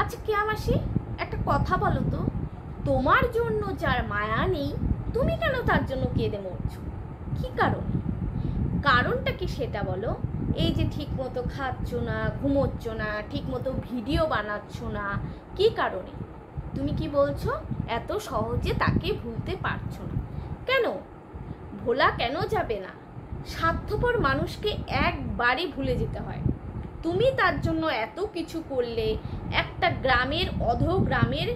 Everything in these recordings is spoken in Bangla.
আচ্ছা কেয়া মাসি, একটা কথা বলো তো, তোমার জন্য যার মায়া নেই তুমি কেন তার জন্য কেঁদে মরছো? কি কারণে? কারণটা কি সেটা বলো। এই যে ঠিক মতো খাচ্ছ না, ঘুমোচ্ছ না, ঠিক মতো ভিডিও বানাচ্ছ না, কি কারণে? তুমি কি বলছো এত সহজে তাকে ভুলতে পারছো না? কেন ভোলা কেন যাবে না? স্বার্থপর মানুষকে একবারই ভুলে যেতে হয়। তুমি তার জন্য এত কিছু করলে, একটা গ্রামের গ্রামের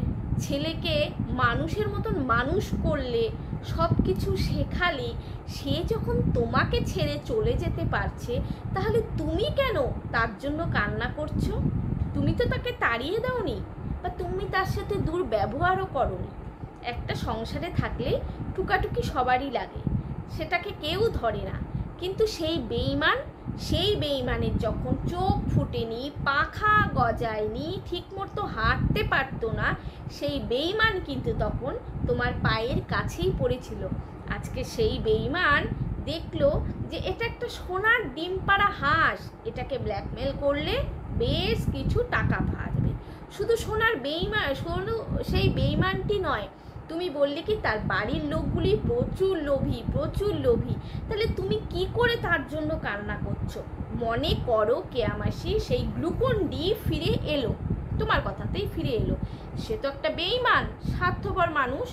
ছেলেকে মানুষের মতন মানুষ করলে, সব কিছু শেখালে, সে যখন তোমাকে ছেড়ে চলে যেতে পারছে, তাহলে তুমি কেন তার জন্য কান্না করছো? তুমি তো তাকে তাড়িয়ে দাওনি, বা তুমি তার সাথে দুর্ব্যবহারও করোনি। একটা সংসারে থাকলে টুকাটুকি সবারই লাগে, সেটাকে কেউ ধরে না। কিন্তু সেই বেঈমানের যখন চোখ ফুটেনি, পাখা গজায়নি, ঠিকমতো হাঁটতে পারতো না, সেই বেঈমান কিন্তু তখন তোমার পায়ের কাছেই পড়েছিল। আজকে সেই বেঈমান দেখলো যে এটা একটা সোনার ডিম পাড়া হাঁস, এটাকে ব্ল্যাকমেল করলে বেশ কিছু টাকা পাওয়া যাবে। শুধু সেই বেঈমানটি নয়, তুমি বললে কি তার বাড়ির লোকগুলি প্রচুর লোভী। তাহলে তুমি কি করে তার জন্য কান্না করছো? মনে করো কেয়া মাসি, সেই গ্লুকন-ডি ফিরে এলো, তোমার কথাতেই ফিরে এলো। সে তো একটা বেঈমান স্বার্থপর মানুষ,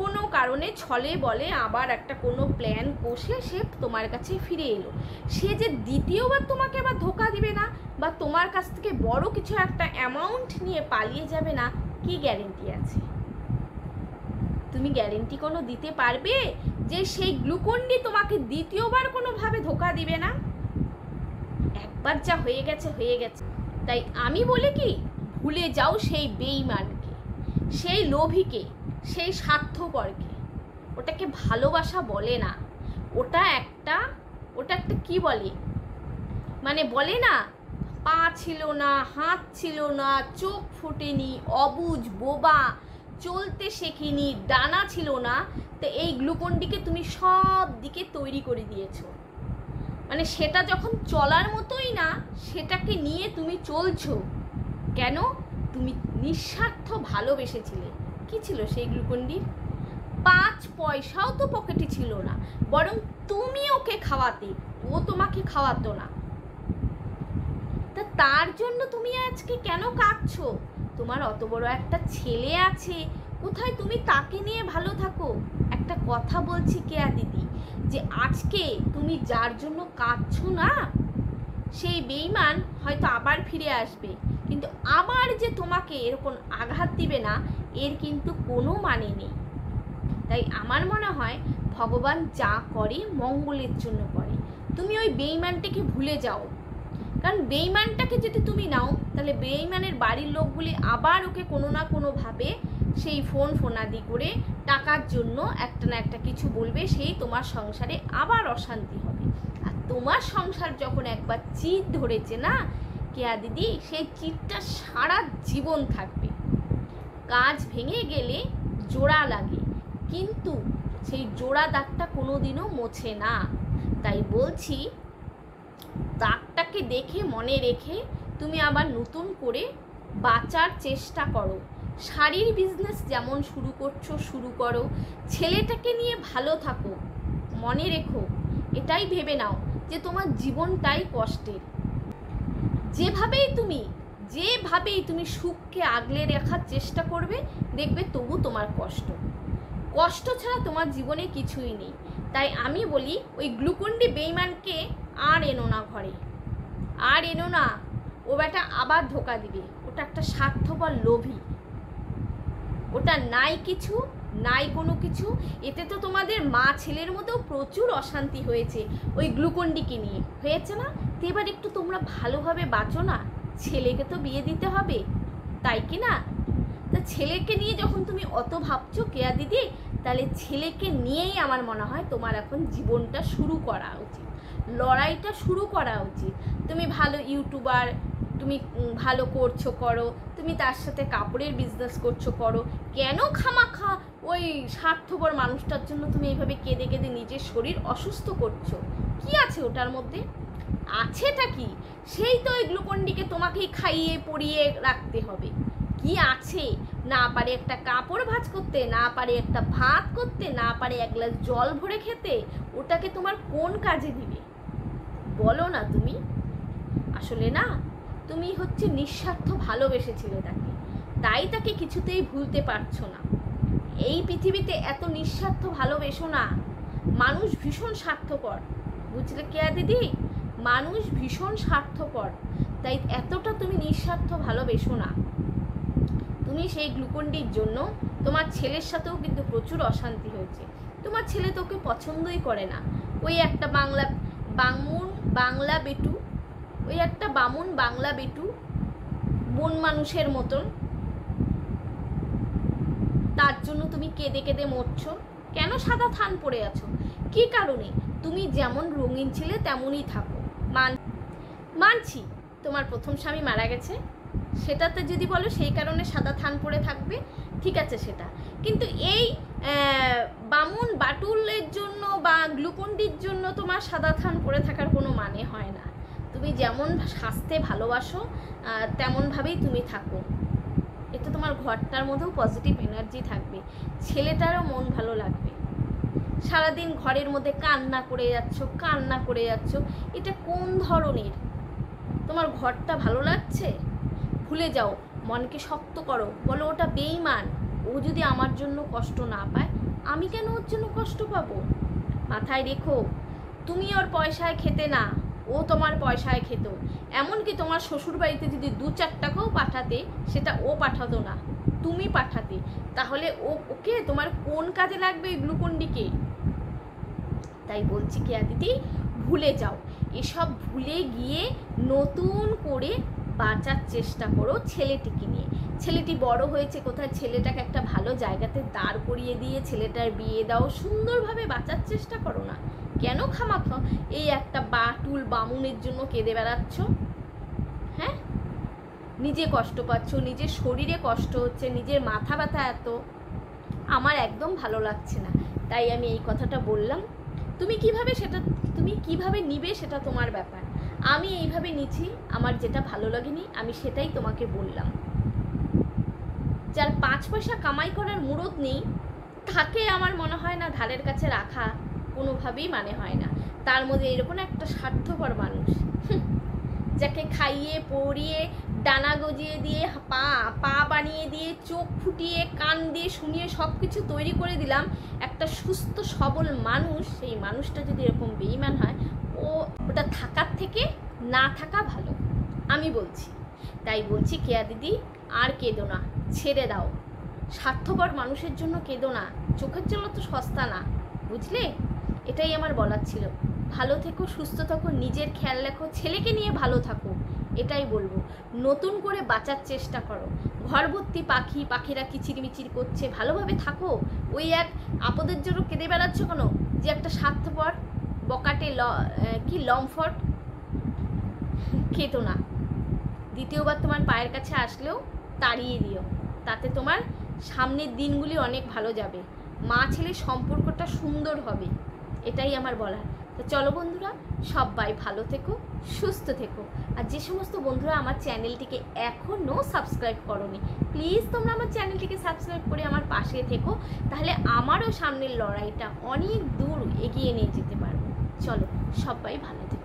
কোনো কারণে ছলে বলে আবার একটা কোনো প্ল্যান কষে সে তোমার কাছে ফিরে এলো। সে যে দ্বিতীয়বার তোমাকে আবার ধোকা দিবে না, বা তোমার কাছ থেকে বড় কিছু একটা অ্যামাউন্ট নিয়ে পালিয়ে যাবে না, কি গ্যারেন্টি আছে? তুমি গ্যারেন্টি কোনো দিতে পারবে যে সেই গ্লুকন-ডি তোমাকে দ্বিতীয়বার কোনোভাবে ধোকা দিবে না? একবার যা হয়ে গেছে। তাই আমি বলি কি, ভুলে যাও সেই বেঈমানকে, সেই লোভীকে, সেই স্বার্থপরকে। ওটাকে ভালোবাসা বলে না, ওটা একটা কি বলে, মানে বলে না, পা ছিল না, হাত ছিল না, চোখ ফোটেনি, অবুঝ বোবা, চলতে শেখেনি, ডানা ছিল না। তো এই গ্লুকন-ডিকে তুমি সব দিকে তৈরি করে দিয়েছো। মানে সেটা যখন চলার মতোই না, সেটাকে নিয়ে তুমি চলছো কেন? তুমি নিঃস্বার্থ ভালোবেসেছিলে। কি ছিল সেই গ্লুকন-ডির? 5 পয়সাও তো পকেটে ছিল না, বরং তুমি ওকে খাওয়াতে, ও তোমাকে খাওয়াতো না। তা তার জন্য তুমি আজকে কেন কাঁদছো? তোমার অত বড় একটা ছেলে আছে, কোথায় তুমি তাকে নিয়ে ভালো থাকো? একটা কথা বলছি কেয়া দিদি, যে আজকে তুমি যার জন্য কাঁদছো না, সেই বেঈমান হয়তো আবার ফিরে আসবে, কিন্তু আবার যে তোমাকে এরকম আঘাত দিবে না, এর কিন্তু কোনো মানে নেই। তাই আমার মনে হয় ভগবান যা করে মঙ্গলের জন্য করে। তুমি ওই বেঈমানটাকে ভুলে যাও, কারণ বেঈমানটাকে যদি তুমি নাও, তাহলে বেঈমানের বাড়ির লোকগুলি আবার ওকে কোনো না কোনোভাবে সেই ফোনাদি করে টাকার জন্য একটা না একটা কিছু বলবে, সেই তোমার সংসারে আবার অশান্তি হবে। আর তোমার সংসার যখন একবার চিট ধরেছে না কেয়া দিদি, সেই চিটটা সারা জীবন থাকবে। কাজ ভেঙে গেলে জোড়া লাগে, কিন্তু সেই জোড়া দাগটা কোনোদিনও মোছে না। তাই বলছি, দাগটাকে দেখে মনে রেখে তুমি আবার নতুন করে বাঁচার চেষ্টা করো। শাড়ির বিজনেস যেমন শুরু করো, ছেলেটাকে নিয়ে ভালো থাকো। মনে রেখো, এটাই ভেবে নাও যে তোমার জীবনটাই কষ্টের। যেভাবেই তুমি সুখকে আগলে রাখার চেষ্টা করবে, দেখবে তবু তোমার কষ্ট ছাড়া তোমার জীবনে কিছুই নেই। তাই আমি বলি, ওই গ্লুকন-ডি বেঈমানকে আর এনো না ঘরে, আর এনো না। ও বেটা আবার ধোকা দিবে। ওটা একটা স্বার্থপর লোভী, ওটা নাই কোনো কিছু। এতে তো তোমাদের মা ছেলের মধ্যেও প্রচুর অশান্তি হয়েছে ওই গ্লুকন-ডিকে নিয়ে, হয়েছে না? তো এবার একটু তোমরা ভালোভাবে বাঁচো না, ছেলেকে তো বিয়ে দিতে হবে, তাই কি না? তা ছেলেকে নিয়ে যখন তুমি অত ভাবছো কেয়া দিদি, তাহলে ছেলেকে নিয়েই আমার মনে হয় তোমার এখন জীবনটা শুরু করা উচিত, লড়াইটা শুরু করা উচিত। তুমি ভালো ইউটিউবার, তুমি ভালো করো, তুমি তার সাথে কাপড়ের বিজনেস করো, কেন খামাখা ওই স্বার্থপর মানুষটার জন্য তুমি এইভাবে কেঁদে কেঁদে নিজের শরীর অসুস্থ করছো? কি আছে ওটার মধ্যে? আছেটা কি? সেই তো ওই গ্লুকন-ডিকে তোমাকেই খাইয়ে পরিয়ে রাখতে হবে। কি আছে, না পারে একটা কাপড় ভাঁজ করতে, না পারে একটা ভাত করতে, না পারে এক গ্লাস জল ভরে খেতে, ওটাকে তোমার কোন কাজে দিবে বলো না তুমি? আসলে না, তুমি হচ্ছে নিঃস্বার্থ ভালোবেসেছিলে তাকে, তাই তাকে কিছুতেই ভুলতে পারছো না। এই পৃথিবীতে এত নিঃস্বার্থ ভালোবেসো না, মানুষ ভীষণ স্বার্থপর, বুঝলে কেয়া দিদি? মানুষ ভীষণ স্বার্থপর, তাই এতটা তুমি নিঃস্বার্থ ভালোবেসো না। তুমি সেই গ্লুকন্ডির জন্য তোমার ছেলের সাথেও কিন্তু প্রচুর অশান্তি হয়েছে। তোমার ছেলে তোকে পছন্দই করে না, ওই একটা বাংলা বেটু, ওই একটা বাংলা বেটু, বন মানুষের মতন, তার জন্য তুমি কেঁদে কেঁদে মরছো। কেন সাদা থান পড়ে আছো? কি কারণে? তুমি যেমন রঙিন ছিলে তেমনই থাকো। মানছি তোমার প্রথম স্বামী মারা গেছে, সেটাতে যদি বলো সেই কারণে সাদা থান পড়ে থাকবে, ঠিক আছে সেটা, কিন্তু এই বামুন বাটুলের জন্য বা গ্লুকন্ডির জন্য তোমার সাদা থান পড়ে থাকার কোনো মানে হয় না। তুমি যেমন স্বাস্থ্যে ভালোবাসো তেমনভাবেই তুমি থাকো, এতে তোমার ঘরটার মধ্যেও পজিটিভ এনার্জি থাকবে, ছেলেটারও মন ভালো লাগবে। সারাদিন ঘরের মধ্যে কান্না করে যাচ্ছ, এটা কোন ধরনের? তোমার ঘরটা ভালো লাগছে? ভুলে যাও, মনকে শক্ত করো, বলো ওটা বেঈমান, ও যদি আমার জন্য কষ্ট না পায়, আমি কেন ওর জন্য কষ্ট পাবো? মাথায় রেখো, তুমি ওর পয়সায় খেতে না, ও তোমার পয়সায় খেত। এমনকি তোমার শ্বশুর বাড়িতে যদি 2-4 টাকাও পাঠাতে, সেটা ও পাঠাতো না, তুমি পাঠাতে। তাহলে ওকে তোমার কোন কাজে লাগবে এই গ্লুকন্ডিকে? তাই বলছি কেয়া দিদি, ভুলে যাও, এসব ভুলে গিয়ে নতুন করে বাঁচার চেষ্টা করো ছেলেটিকে নিয়ে। ছেলেটি বড় হয়েছে কোথায়, ছেলেটাকে একটা ভালো জায়গাতে দাঁড় করিয়ে দিয়ে ছেলেটার বিয়ে দাও, সুন্দরভাবে বাঁচার চেষ্টা করো না। কেন খামাখা এই একটা বাটুল বামুনের জন্য কেঁদে বেড়াচ্ছ? হ্যাঁ, নিজে কষ্ট পাচ্ছ, নিজের শরীরে কষ্ট হচ্ছে, নিজের মাথা ব্যথা এত, আমার একদম ভালো লাগছে না, তাই আমি এই কথাটা বললাম। তুমি কিভাবে নিবে সেটা তোমার ব্যাপার, আমি এইভাবে নিচ্ছি, আমার যেটা ভালো লাগেনি আমি সেটাই তোমাকে বললাম। যার 5 পয়সা কামাই করার মুরদ নেই, তাকে আমার মনে হয় না ধারের কাছে রাখা কোনোভাবেই মানে হয় না। তার মধ্যে এরকম একটা স্বার্থপর মানুষ, যাকে খাইয়ে পরিয়ে ডানা গজিয়ে দিয়ে পা বানিয়ে দিয়ে চোখ ফুটিয়ে কান দিয়ে শুনিয়ে সব কিছু তৈরি করে দিলাম, একটা সুস্থ সবল মানুষ, সেই মানুষটা যদি এরকম বেঈমান হয়, ওটা থাকার থেকে না থাকা ভালো, আমি বলছি। তাই বলছি কেয়া দিদি, আর কেঁদো না, ছেড়ে দাও, স্বার্থপর মানুষের জন্য কেঁদো না, চোখের জল তো সস্তা না, বুঝলে? এটাই আমার বলার ছিল। ভালো থেকো, সুস্থ থাকো, নিজের খেয়াল রাখো, ছেলেকে নিয়ে ভালো থাকো, এটাই বলবো। নতুন করে বাঁচার চেষ্টা করো, ঘর ভর্তি পাখিরা কিচিরমিচির করছে, ভালোভাবে থাকো। ওই এক আপদের জন্য কেঁদে বেড়াচ্ছ কেন? যে একটা স্বার্থপর বকাটে লম্ফট, খেতো না। দ্বিতীয়বার তোমার পায়ের কাছে আসলেও তাড়িয়ে দিও, তাতে তোমার সামনের দিনগুলি অনেক ভালো যাবে, মা ছেলের সম্পর্কটা সুন্দর হবে, এটাই আমার বলার। তো চলো বন্ধুরা, সবাই ভালো থেকো, সুস্থ থেকো। আর যে সমস্ত বন্ধুরা আমার চ্যানেলটিকে এখনও সাবস্ক্রাইব করোনি, প্লিজ তোমরা আমার চ্যানেলটিকে সাবস্ক্রাইব করে আমার পাশে থেকো, তাহলে আমারও সামনের লড়াইটা অনেক দূর এগিয়ে নিয়ে যেতে পারবো। চলো, সবাই ভালো থেকো।